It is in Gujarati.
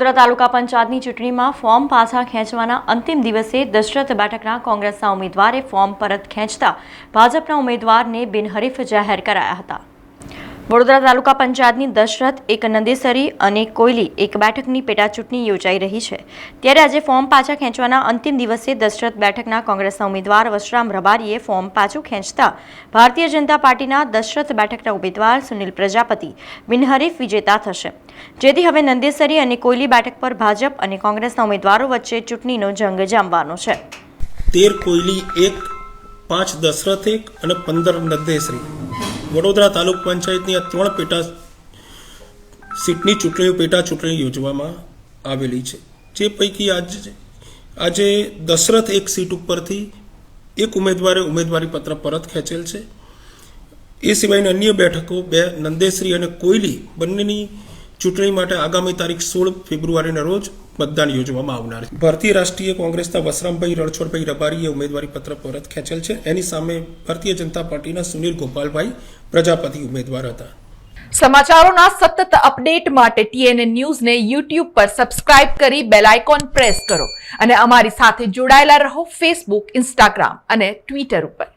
વડોદરા તાલુકા પંચાયતની ચૂંટણીમાં ફોર્મ પાછા ખેંચવાના અંતિમ દિવસે દશરથ બેઠકના કોંગ્રેસના ઉમેદવારે ફોર્મ પરત ખેંચતા ભાજપના ઉમેદવારને બિનહરીફ જાહેર કરાયા હતા। વડોદરા તાલુકા પંચાયતની દશરથ એક નંદેસરી અને કોયલી એક બેઠકની પેટા ચૂંટણી યોજાઈ રહી છે, ત્યારે આજે ફોર્મ પાછા ખેંચવાના અંતિમ દિવસે દશરથ બેઠકના કોંગ્રેસના ઉમેદવાર વશરામ રબારીએ ફોર્મ પાછું ખેંચતા ભારતીય જનતા પાર્ટીના દશરથ બેઠકના ઉમેદવાર સુનિલ પ્રજાપતિ બિનહરીફ વિજેતા થશે, જેથી હવે નંદેસરી અને કોયલી બેઠક પર ભાજપ અને કોંગ્રેસના ઉમેદવારો વચ્ચે ચૂંટણીનો જંગ જામવાનો છે। 13 કોયલી 1, 5 દશરથ 1 અને 15 નંદેસરી વડોદરા તાલુકા પંચાયતની આ 3 પેટા સીટની પેટા ચૂંટણી યોજવામાં આવેલી છે, જે પૈકી આજે દશરથ 1 સીટ ઉપરથી એક ઉમેદવારે ઉમેદવારી પત્ર પરત ખેંચેલ છે। એ સિવાયની અન્ય બેઠકો 2 નંદેસરી અને કોયલી બંનેની ચૂંટણી માટે આગામી તારીખ 16 ફેબ્રુઆરીના રોજ મતદાન યોજવામાં આવનાર છે। ભારતીય રાષ્ટ્રીય કોંગ્રેસના વશરામભાઈ રણછોડભાઈ રબારીએ ઉમેદવારી પત્ર પરત ખેંચેલ છે। એની સામે ભારતીય જનતા પાર્ટીના સુનિલ ગોપાલભાઈ પ્રજાપતિ ઉમેદવાર હતા। સમાચારોના સતત અપડેટ માટે TNN ન્યૂઝને YouTube પર સબસ્ક્રાઇબ કરી બેલ આઇકોન પ્રેસ કરો અને અમારી સાથે જોડાયેલા રહો Facebook, Instagram અને Twitter ઉપર।